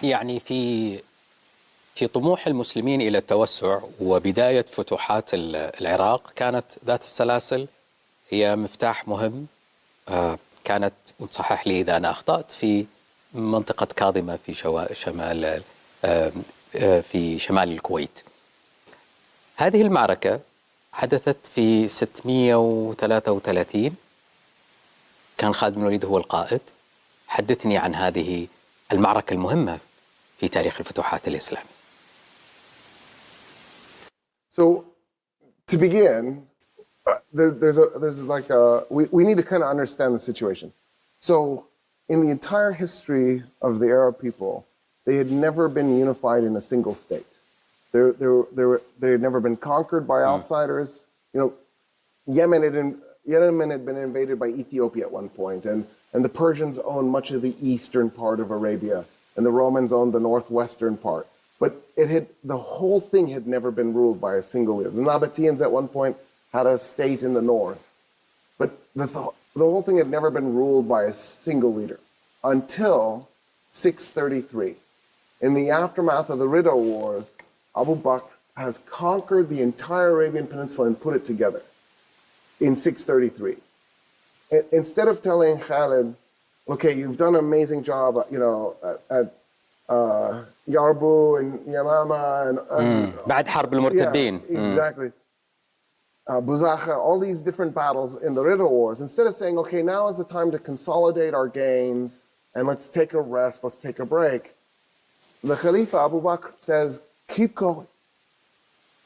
يعني في طموح المسلمين إلى التوسع وبداية فتوحات العراق كانت ذات السلاسل هي مفتاح مهم. كانت، وتصحح لي إذا أنا أخطأت، في منطقة كاظمة في شمال الكويت. هذه المعركة حدثت في 633. كان خالد بن الوليد هو القائد. حدثني عن هذه المعركة المهمة في تاريخ الفتوحات الإسلامي. So, to begin, we need to kind of understand the situation. So, in the entire history of the Arab people, they had never been unified in a single state. They had never been conquered by outsiders. You know, Yemen had been invaded by Ethiopia at one point, and the Persians owned much of the eastern part of Arabia, and the Romans owned the northwestern part. But the whole thing had never been ruled by a single leader. The Nabateans at one point had a state in the north, but the whole thing had never been ruled by a single leader until 633. In the aftermath of the Ridda Wars, Abu Bakr has conquered the entire Arabian Peninsula and put it together in 633. Instead of telling Khalid, okay, you've done an amazing job, you know, at Yarbu and Yamama and بعد حرب المرتدين. Yeah, exactly. Buzakha, all these different battles in the Ridda Wars. Instead of saying, okay, now is the time to consolidate our gains and let's take a rest, let's take a break, the Khalifa Abu Bakr says, keep going.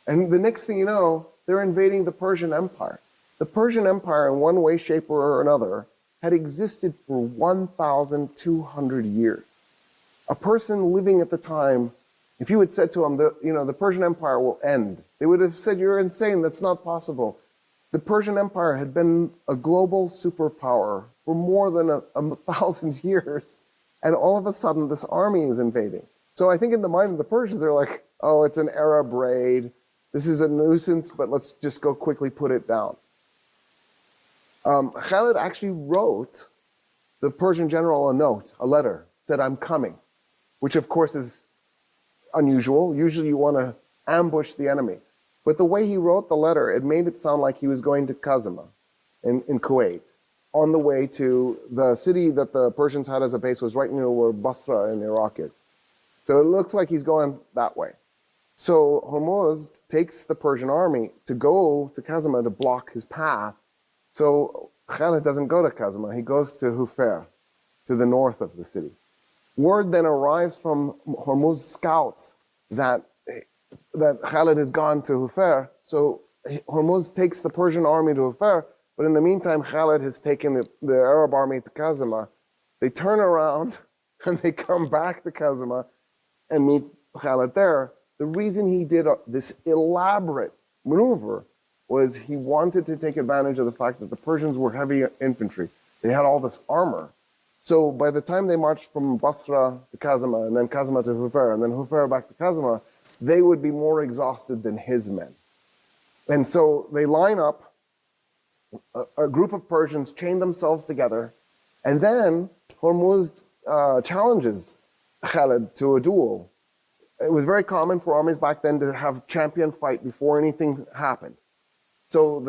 And the next thing you know, they're invading the Persian Empire. The Persian Empire, in one way, shape, or another, had existed for 1,200 years. A person living at the time, if you had said to him, the Persian Empire will end, they would have said, you're insane, that's not possible. The Persian Empire had been a global superpower for more than 1,000 years, and all of a sudden this army is invading. So I think in the mind of the Persians, they're like, oh, it's an Arab raid, this is a nuisance, but let's just go quickly put it down. Khalid actually wrote the Persian general a note, a letter, said, I'm coming, which of course is unusual. Usually you want to ambush the enemy. But the way he wrote the letter, it made it sound like he was going to Kazima in Kuwait, on the way to the city that the Persians had as a base was right near where Basra in Iraq is. So it looks like he's going that way. So Hormuz takes the Persian army to go to Kazima to block his path. So Khalid doesn't go to Kazima, he goes to Hufair, to the north of the city. Word then arrives from Hormuz scouts that Khalid has gone to Hufair. So Hormuz takes the Persian army to Hufair, but in the meantime, Khalid has taken the Arab army to Kazima. They turn around and they come back to Kazima and meet Khalid there. The reason he did this elaborate maneuver was he wanted to take advantage of the fact that the Persians were heavy infantry. They had all this armor. So by the time they marched from Basra to Kazima, and then Kazima to Hufair, and then Hufair back to Kazima, they would be more exhausted than his men. And so they line up, a group of Persians chain themselves together, and then Hormuz challenges Khalid to a duel. It was very common for armies back then to have champion fight before anything happened. So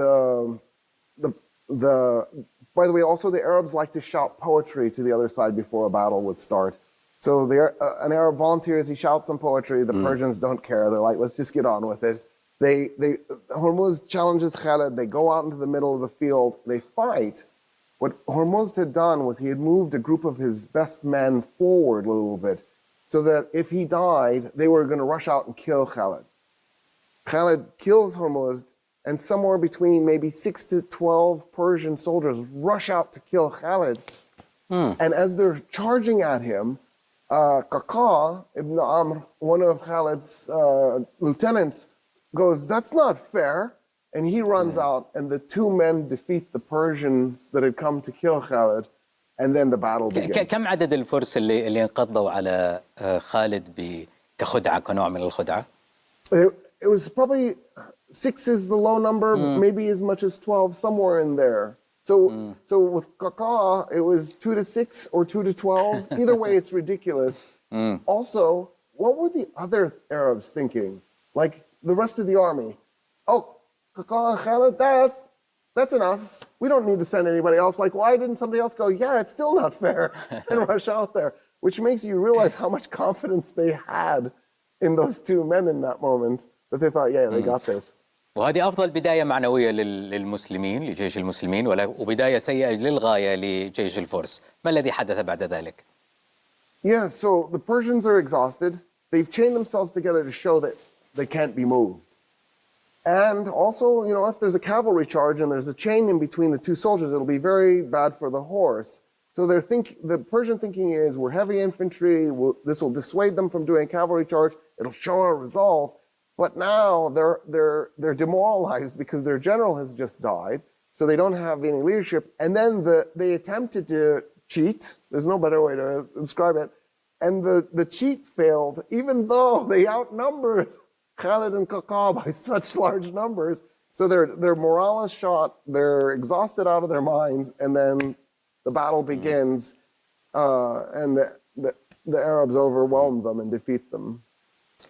by the way, also the Arabs like to shout poetry to the other side before a battle would start. So an Arab volunteers, he shouts some poetry, the Persians don't care, they're like, let's just get on with it. Hormuz challenges Khalid, they go out into the middle of the field, they fight. What Hormuz had done was he had moved a group of his best men forward a little bit, so that if he died, they were going to rush out and kill Khalid. Khalid kills Hormuz, and somewhere between maybe 6 to 12 Persian soldiers rush out to kill Khalid. And as they're charging at him, Qaqa ibn Amr, one of Khalid's lieutenants, goes, that's not fair. And he runs out, and the two men defeat the Persians that had come to kill Khalid, and then the battle begins. كم عدد الفرس اللي انقضوا على خالد كخدعة، كنوع من الخدعة؟ It was probably 6 is the low number, maybe as much as 12, somewhere in there. So with Qaqa, it was 2 to 6 or 2 to 12. Either way, it's ridiculous. Also, what were the other Arabs thinking? Like the rest of the army. Oh, Khaled, that's enough. We don't need to send anybody else. Like, why didn't somebody else go, yeah, it's still not fair, and rush out there? Which makes you realize how much confidence they had in those two men in that moment, that they thought, yeah, they got this. وهذه أفضل بداية معنوية للمسلمين، لجيش المسلمين، وبداية سيئة للغاية لجيش الفرس. ما الذي حدث بعد ذلك؟ Yeah, so the Persians are exhausted. They've chained themselves together to show that they can't be moved. And also, you know, if there's a cavalry charge and there's a chain in between the two soldiers, it'll be very bad for the horse. So the Persian thinking is, we're heavy infantry, this will dissuade them from doing a cavalry charge, it'll show our resolve. But now they're demoralized because their general has just died, so they don't have any leadership. And then they attempted to cheat, there's no better way to describe it, and the cheat failed, even though they outnumbered Khalid and Qaqa by such large numbers. So their morale is shot, they're exhausted out of their minds, and then the battle begins, and the Arabs overwhelm them and defeat them.